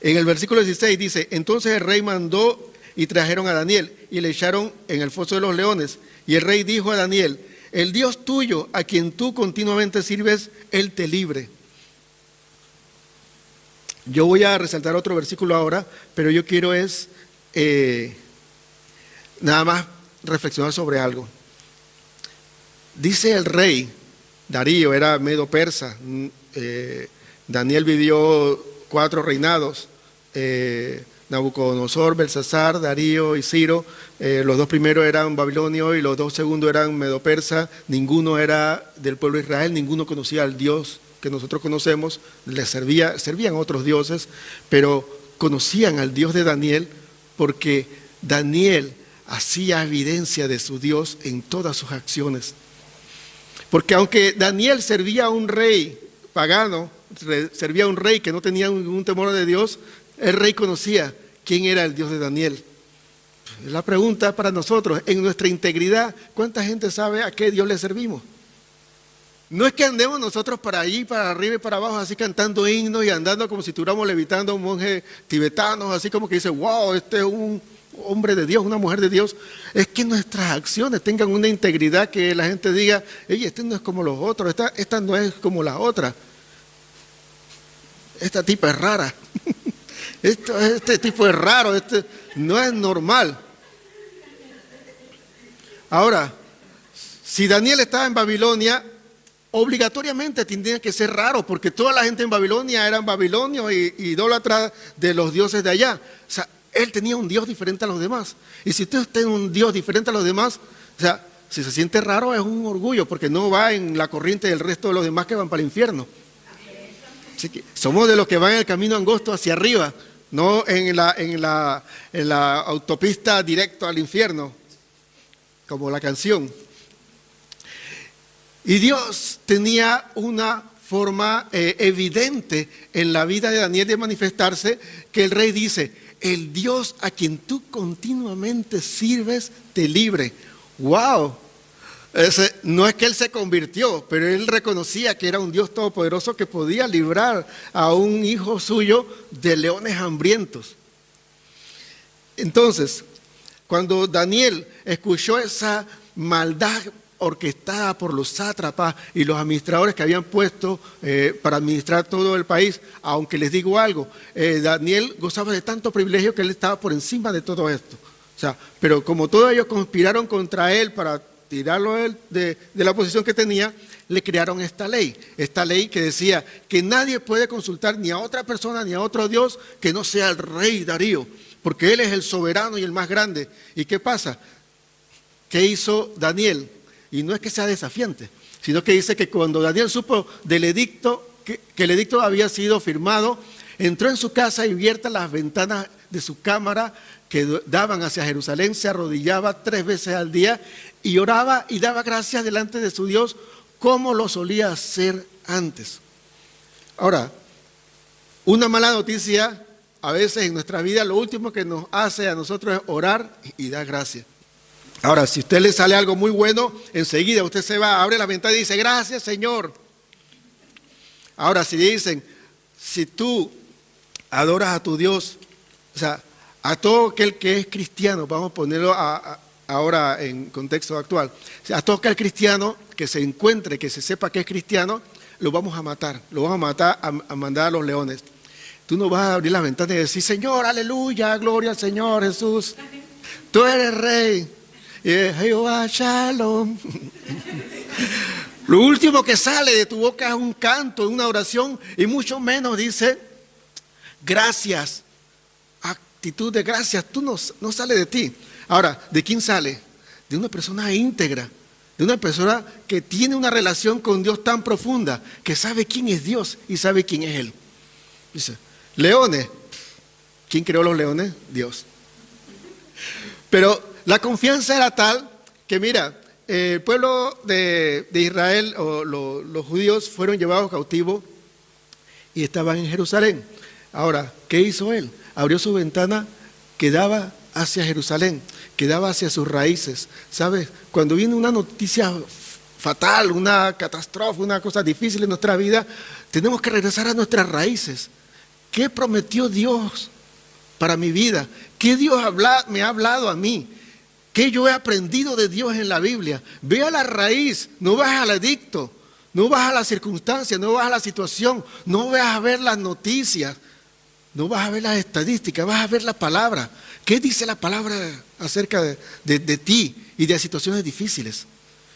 el versículo 16 dice, entonces el rey mandó y trajeron a Daniel y le echaron en el foso de los leones. Y el rey dijo a Daniel, el Dios tuyo, a quien tú continuamente sirves, Él te libre. Yo voy a resaltar otro versículo ahora, pero yo quiero nada más reflexionar sobre algo. Dice el rey, Darío era medo persa, Daniel vivió 4 reinados, Nabucodonosor, Belsasar, Darío y Ciro. Los 2 primeros eran babilonios y los 2 segundos eran medo persa. Ninguno era del pueblo de Israel, ninguno conocía al Dios que nosotros conocemos, servían otros dioses, pero conocían al Dios de Daniel porque Daniel hacía evidencia de su Dios en todas sus acciones. Porque aunque Daniel servía a un rey pagano, servía a un rey que no tenía ningún temor de Dios, el rey conocía quién era el Dios de Daniel. La pregunta para nosotros, en nuestra integridad, ¿cuánta gente sabe a qué Dios le servimos? No es que andemos nosotros para allí, para arriba y para abajo, así cantando himnos y andando como si estuviéramos levitando a un monje tibetano, así como que dice, wow, este es un hombre de Dios, una mujer de Dios. Es que nuestras acciones tengan una integridad, que la gente diga, oye, este no es como los otros, esta no es como la otra. Esta tipa es rara. Este tipo es raro, este no es normal. Ahora, si Daniel estaba en Babilonia, obligatoriamente tendría que ser raro, porque toda la gente en Babilonia eran babilonios y idólatras de los dioses de allá. O sea, él tenía un Dios diferente a los demás. Y si usted tiene un Dios diferente a los demás, o sea, si se siente raro es un orgullo, porque no va en la corriente del resto de los demás que van para el infierno. Así que somos de los que van en el camino angosto hacia arriba, no en la autopista directo al infierno, como la canción. Y Dios tenía una forma evidente en la vida de Daniel de manifestarse, que el rey dice, el Dios a quien tú continuamente sirves te libre. ¡Wow! No es que él se convirtió, pero él reconocía que era un Dios todopoderoso que podía librar a un hijo suyo de leones hambrientos. Entonces, cuando Daniel escuchó esa maldad orquestada por los sátrapas y los administradores que habían puesto para administrar todo el país, aunque les digo algo, Daniel gozaba de tanto privilegio que él estaba por encima de todo esto. O sea, pero como todos ellos conspiraron contra él para tirarlo de la posición que tenía, le crearon esta ley que decía que nadie puede consultar ni a otra persona ni a otro Dios que no sea el rey Darío, porque él es el soberano y el más grande. ¿Y qué pasa? ¿Qué hizo Daniel? Y no es que sea desafiante, sino que dice que cuando Daniel supo del edicto, que el edicto había sido firmado, entró en su casa y abiertas las ventanas de su cámara que daban hacia Jerusalén, se arrodillaba 3 veces al día y oraba y daba gracias delante de su Dios como lo solía hacer antes. Ahora, una mala noticia, a veces en nuestra vida lo último que nos hace a nosotros es orar y dar gracias. Ahora, si a usted le sale algo muy bueno, enseguida usted se va, abre la ventana y dice, gracias Señor. Ahora, si dicen, si tú adoras a tu Dios, o sea, a todo aquel que es cristiano, vamos a ponerlo ahora en contexto actual, a todo aquel cristiano que se encuentre, que se sepa que es cristiano, lo vamos a matar, a mandar a los leones. Tú no vas a abrir la ventana y decir, Señor, aleluya, gloria al Señor Jesús, tú eres rey. Y Jehová Shalom. Lo último que sale de tu boca es un canto, una oración, y mucho menos dice gracias, actitud de gracias. Tú no sale de ti. Ahora, ¿de quién sale? De una persona íntegra, de una persona que tiene una relación con Dios tan profunda, que sabe quién es Dios y sabe quién es Él. Dice, leones. ¿Quién creó los leones? Dios. Pero la confianza era tal que, mira, el pueblo de Israel, o los judíos, fueron llevados cautivos y estaban en Jerusalén. Ahora, ¿qué hizo él? Abrió su ventana que daba hacia Jerusalén, que daba hacia sus raíces. ¿Sabes? Cuando viene una noticia fatal, una catástrofe, una cosa difícil en nuestra vida, tenemos que regresar a nuestras raíces. ¿Qué prometió Dios para mi vida? ¿Qué Dios me ha hablado a mí? ¿Qué yo he aprendido de Dios en la Biblia? Ve a la raíz, no vas al edicto, no vas a la circunstancia, no vas a la situación, no vas a ver las noticias, no vas a ver las estadísticas, vas a ver la palabra. ¿Qué dice la palabra acerca de ti y de situaciones difíciles?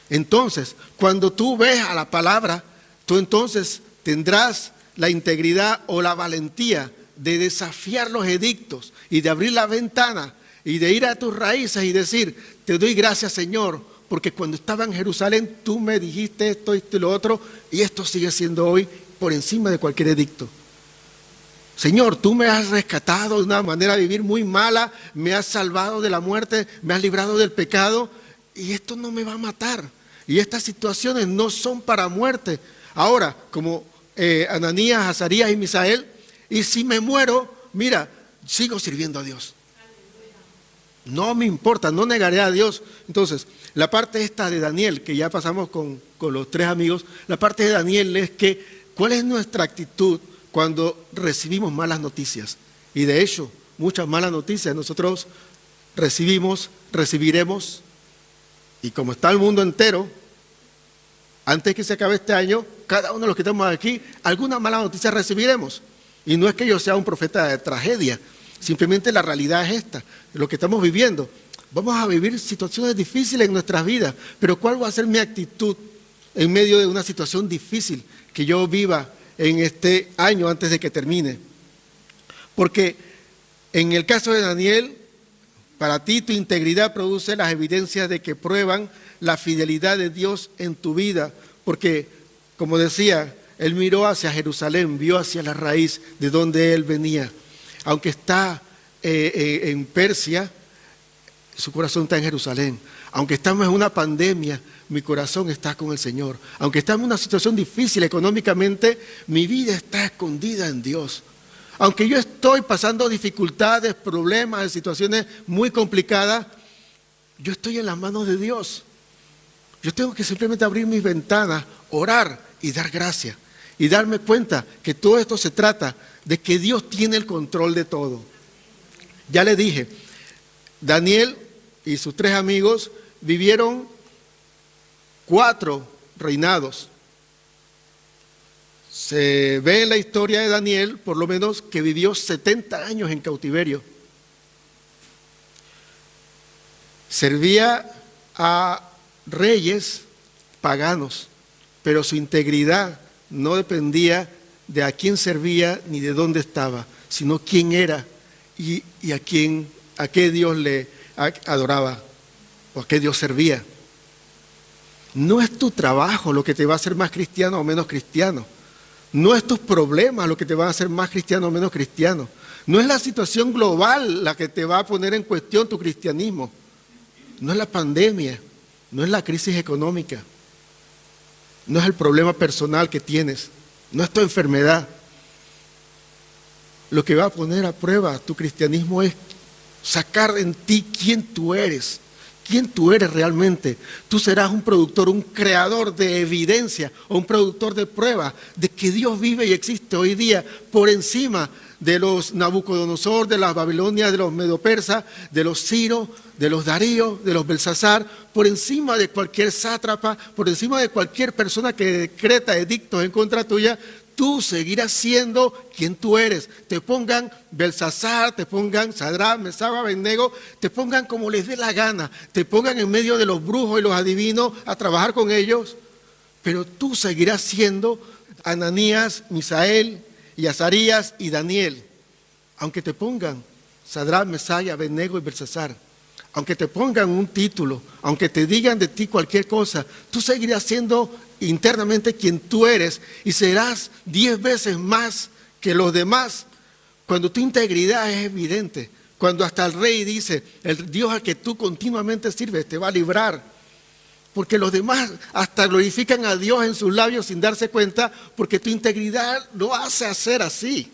Entonces, cuando tú ves a la palabra, tú entonces tendrás la integridad o la valentía de desafiar los edictos y de abrir la ventana y de ir a tus raíces y decir, te doy gracias Señor, porque cuando estaba en Jerusalén tú me dijiste esto y lo otro, y esto sigue siendo hoy por encima de cualquier edicto. Señor, tú me has rescatado de una manera de vivir muy mala, me has salvado de la muerte, me has librado del pecado, y esto no me va a matar. Y estas situaciones no son para muerte. Ahora, como Ananías, Azarías y Misael, y si me muero, mira, sigo sirviendo a Dios. No me importa, no negaré a Dios. Entonces, la parte esta de Daniel, que ya pasamos con con los tres amigos, la parte de Daniel es que ¿cuál es nuestra actitud cuando recibimos malas noticias? Y de hecho, muchas malas noticias nosotros recibiremos, y como está el mundo entero, antes que se acabe este año, cada uno de los que estamos aquí, alguna mala noticia recibiremos. Y no es que yo sea un profeta de tragedia, simplemente la realidad es esta, lo que estamos viviendo. Vamos a vivir situaciones difíciles en nuestras vidas, pero ¿cuál va a ser mi actitud en medio de una situación difícil que yo viva en este año antes de que termine? Porque en el caso de Daniel, para ti tu integridad produce las evidencias de que prueban la fidelidad de Dios en tu vida, porque, como decía, él miró hacia Jerusalén, vio hacia la raíz de donde él venía. Aunque está en Persia, su corazón está en Jerusalén. Aunque estamos en una pandemia, mi corazón está con el Señor. Aunque estamos en una situación difícil económicamente, mi vida está escondida en Dios. Aunque yo estoy pasando dificultades, problemas, situaciones muy complicadas, yo estoy en las manos de Dios. Yo tengo que simplemente abrir mis ventanas, orar y dar gracias. Y darme cuenta que todo esto se trata de que Dios tiene el control de todo. Ya le dije, Daniel y sus tres amigos vivieron 4 reinados. Se ve en la historia de Daniel, por lo menos, que vivió 70 años en cautiverio. Servía a reyes paganos, pero su integridad no dependía de a quién servía ni de dónde estaba, sino quién era y a qué Dios le adoraba o a qué Dios servía. No es tu trabajo lo que te va a hacer más cristiano o menos cristiano. No es tus problemas lo que te van a hacer más cristiano o menos cristiano. No es la situación global la que te va a poner en cuestión tu cristianismo. No es la pandemia, no es la crisis económica, no es el problema personal que tienes, no es tu enfermedad. Lo que va a poner a prueba tu cristianismo es sacar en ti quién tú eres realmente. Tú serás un productor, un creador de evidencia o un productor de prueba de que Dios vive y existe hoy día por encima de los Nabucodonosor, de las Babilonias, de los Medo-Persas, de los Ciro, de los Darío, de los Belsasar, por encima de cualquier sátrapa, por encima de cualquier persona que decreta edictos en contra tuya. Tú seguirás siendo quien tú eres. Te pongan Belsasar, te pongan Sadrach, Mesach, Abednego, te pongan como les dé la gana, te pongan en medio de los brujos y los adivinos a trabajar con ellos, pero tú seguirás siendo Ananías, Misael, y Azarías y Daniel. Aunque te pongan Sadrach, Mesach, Abednego y Belsasar, aunque te pongan un título, aunque te digan de ti cualquier cosa, tú seguirás siendo internamente quien tú eres y serás 10 veces más que los demás cuando tu integridad es evidente, cuando hasta el rey dice, el Dios al que tú continuamente sirves te va a librar, porque los demás hasta glorifican a Dios en sus labios sin darse cuenta, porque tu integridad lo hace hacer así.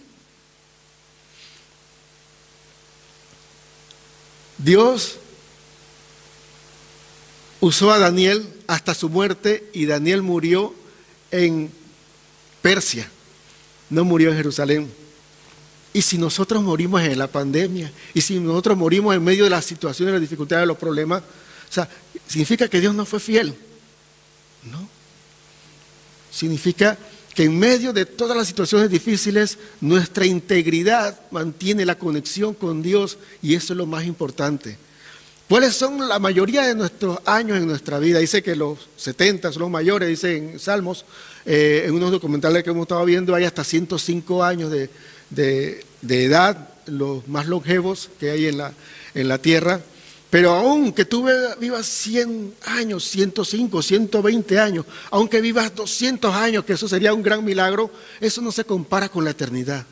Dios usó a Daniel hasta su muerte y Daniel murió en Persia, no murió en Jerusalén. Y si nosotros morimos en la pandemia, y si nosotros morimos en medio de las situaciones, las dificultades, de los problemas, o sea, ¿significa que Dios no fue fiel? No. Significa que en medio de todas las situaciones difíciles, nuestra integridad mantiene la conexión con Dios y eso es lo más importante. ¿Cuáles son la mayoría de nuestros años en nuestra vida? Dice que los 70 son los mayores, dice en Salmos, en unos documentales que hemos estado viendo hay hasta 105 años de edad, los más longevos que hay en la tierra. Pero aunque tú vivas 100 años, 105, 120 años, aunque vivas 200 años, que eso sería un gran milagro, eso no se compara con la eternidad.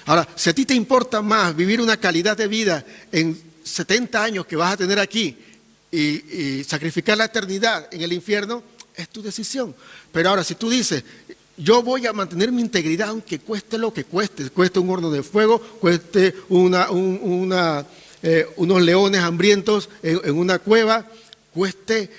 Ahora, si a ti te importa más vivir una calidad de vida en 70 años que vas a tener aquí y sacrificar la eternidad en el infierno, es tu decisión. Pero ahora, si tú dices, yo voy a mantener mi integridad aunque cueste lo que cueste un horno de fuego, cueste unos leones hambrientos en una cueva, cueste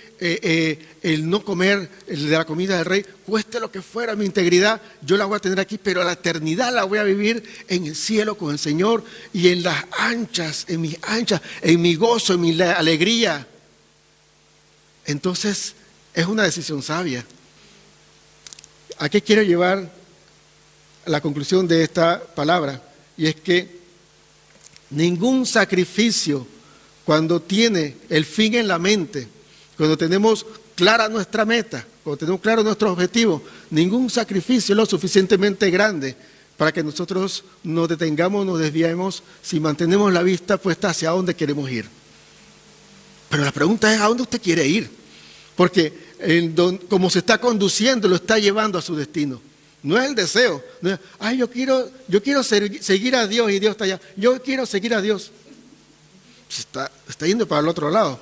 el no comer de la comida del rey, cueste lo que fuera, mi integridad, yo la voy a tener aquí, pero la eternidad la voy a vivir en el cielo con el Señor y en las anchas, en mis anchas, en mi gozo, en mi alegría. Entonces, es una decisión sabia. ¿A qué quiero llevar la conclusión de esta palabra? Y es que ningún sacrificio, cuando tiene el fin en la mente, cuando tenemos clara nuestra meta, cuando tenemos claro nuestro objetivo, ningún sacrificio es lo suficientemente grande para que nosotros nos detengamos, nos desviemos, si mantenemos la vista puesta hacia dónde queremos ir. Pero la pregunta es, ¿a dónde usted quiere ir? Porque como se está conduciendo, lo está llevando a su destino. No es el deseo. No es, ay, yo quiero seguir a Dios y Dios está allá. Yo quiero seguir a Dios. Está yendo para el otro lado.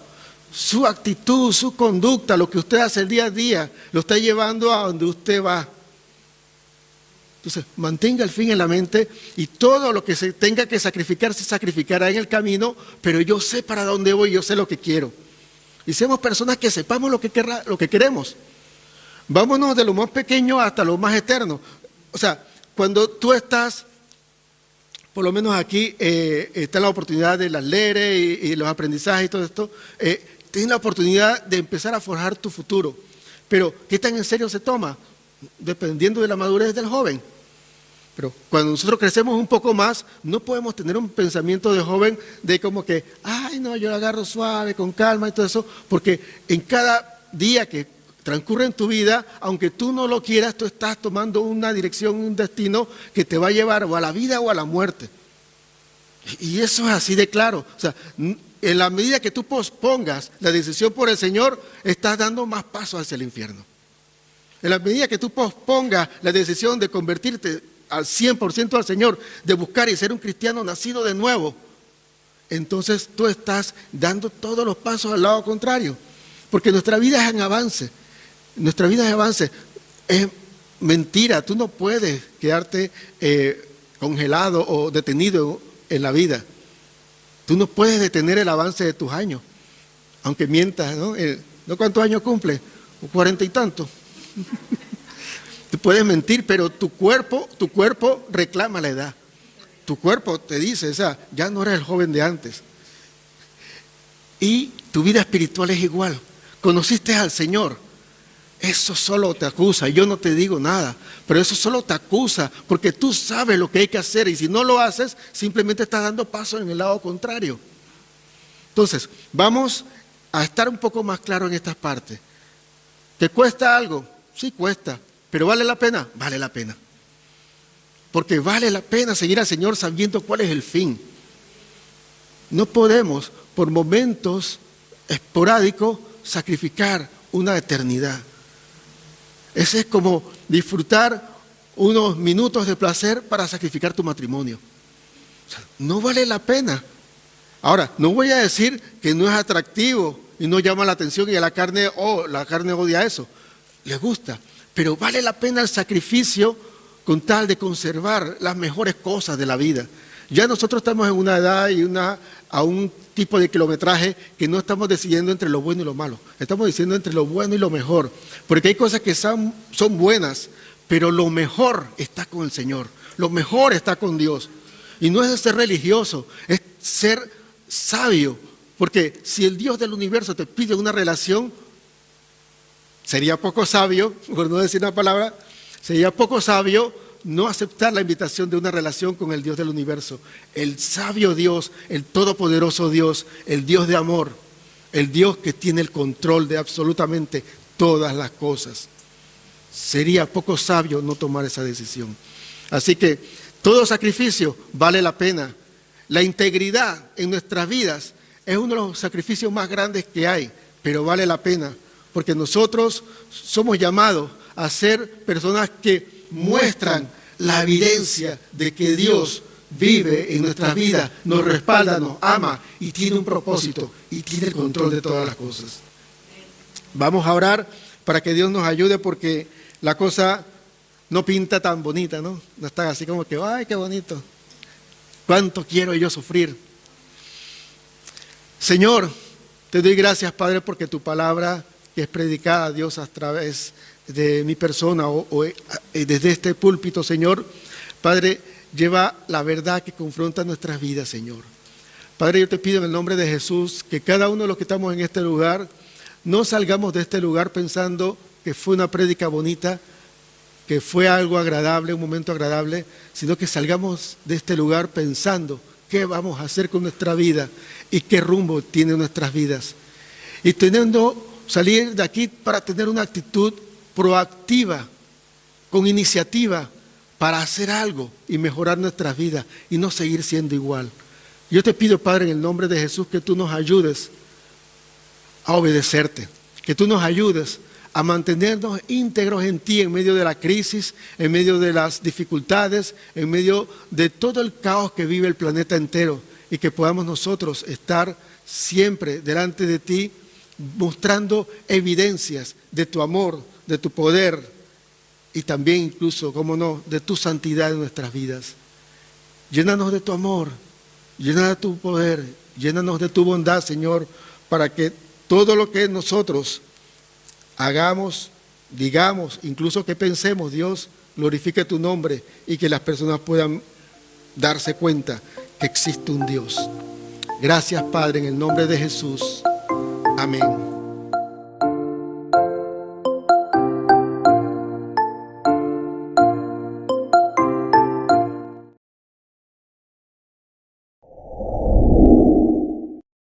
Su actitud, su conducta, lo que usted hace el día a día, lo está llevando a donde usted va. Entonces, mantenga el fin en la mente y todo lo que se tenga que sacrificar, se sacrificará en el camino, pero yo sé para dónde voy, yo sé lo que quiero. Y seamos personas que sepamos lo que queremos. Vámonos de lo más pequeño hasta lo más eterno. O sea, cuando tú estás, por lo menos aquí, está la oportunidad de las LERE y los aprendizajes y todo esto, tienes la oportunidad de empezar a forjar tu futuro. Pero, ¿qué tan en serio se toma? Dependiendo de la madurez del joven. Pero cuando nosotros crecemos un poco más, no podemos tener un pensamiento de joven de como que, ay no, yo lo agarro suave, con calma y todo eso, porque en cada día que transcurre en tu vida, aunque tú no lo quieras, tú estás tomando una dirección, un destino que te va a llevar o a la vida o a la muerte. Y eso es así de claro. O sea, en la medida que tú pospongas la decisión por el Señor, estás dando más pasos hacia el infierno. En la medida que tú pospongas la decisión de convertirte al 100% al Señor, de buscar y ser un cristiano nacido de nuevo, entonces tú estás dando todos los pasos al lado contrario. Porque nuestra vida es en avance. Nuestra vida es en avance. Es mentira, tú no puedes quedarte congelado o detenido en la vida. Tú no puedes detener el avance de tus años. Aunque mientas, ¿no? ¿No cuántos años cumple? 40 y tantos. Tú puedes mentir, pero tu cuerpo reclama la edad. Tu cuerpo te dice, o sea, ya no eres el joven de antes. Y tu vida espiritual es igual. Conociste al Señor. Eso solo te acusa. Yo no te digo nada, pero eso solo te acusa porque tú sabes lo que hay que hacer y si no lo haces, simplemente estás dando paso en el lado contrario. Entonces, vamos a estar un poco más claros en estas partes. ¿Te cuesta algo? Sí, cuesta. ¿Pero vale la pena? Vale la pena. Porque vale la pena seguir al Señor sabiendo cuál es el fin. No podemos, por momentos esporádicos, sacrificar una eternidad. Ese es como disfrutar unos minutos de placer para sacrificar tu matrimonio. O sea, no vale la pena. Ahora, no voy a decir que no es atractivo y no llama la atención y a la carne odia eso. Les gusta. Pero vale la pena el sacrificio con tal de conservar las mejores cosas de la vida. Ya nosotros estamos en una edad y a un tipo de kilometraje que no estamos decidiendo entre lo bueno y lo malo. Estamos diciendo entre lo bueno y lo mejor. Porque hay cosas que son buenas, pero lo mejor está con el Señor. Lo mejor está con Dios. Y no es ser religioso, es ser sabio. Porque si el Dios del universo te pide una relación, sería poco sabio, por no decir una palabra, sería poco sabio no aceptar la invitación de una relación con el Dios del universo. El sabio Dios, el todopoderoso Dios, el Dios de amor, el Dios que tiene el control de absolutamente todas las cosas. Sería poco sabio no tomar esa decisión. Así que todo sacrificio vale la pena. La integridad en nuestras vidas es uno de los sacrificios más grandes que hay, pero vale la pena. Porque nosotros somos llamados a ser personas que muestran la evidencia de que Dios vive en nuestras vidas, nos respalda, nos ama y tiene un propósito y tiene el control de todas las cosas. Vamos a orar para que Dios nos ayude porque la cosa no pinta tan bonita, ¿no? No está así como que, ¡ay, qué bonito! ¿Cuánto quiero yo sufrir? Señor, Te doy gracias, Padre, porque tu palabra que es predicada, Dios, a través de mi persona o desde este púlpito, Señor, Padre, lleva la verdad que confronta nuestras vidas, Señor. Padre, yo te pido en el nombre de Jesús que cada uno de los que estamos en este lugar no salgamos de este lugar pensando que fue una prédica bonita, que fue algo agradable, un momento agradable, sino que salgamos de este lugar pensando qué vamos a hacer con nuestra vida y qué rumbo tienen nuestras vidas. Y salir de aquí para tener una actitud proactiva, con iniciativa, para hacer algo y mejorar nuestras vidas y no seguir siendo igual. Yo te pido, Padre, en el nombre de Jesús, que tú nos ayudes a obedecerte, que tú nos ayudes a mantenernos íntegros en ti en medio de la crisis, en medio de las dificultades, en medio de todo el caos que vive el planeta entero, y que podamos nosotros estar siempre delante de ti mostrando evidencias de tu amor, de tu poder y también incluso, cómo no, de tu santidad en nuestras vidas. Llénanos de tu amor, llénanos de tu poder, llénanos de tu bondad, Señor, para que todo lo que nosotros hagamos, digamos, incluso que pensemos, Dios, glorifique tu nombre y que las personas puedan darse cuenta que existe un Dios. Gracias, Padre, en el nombre de Jesús. Amén.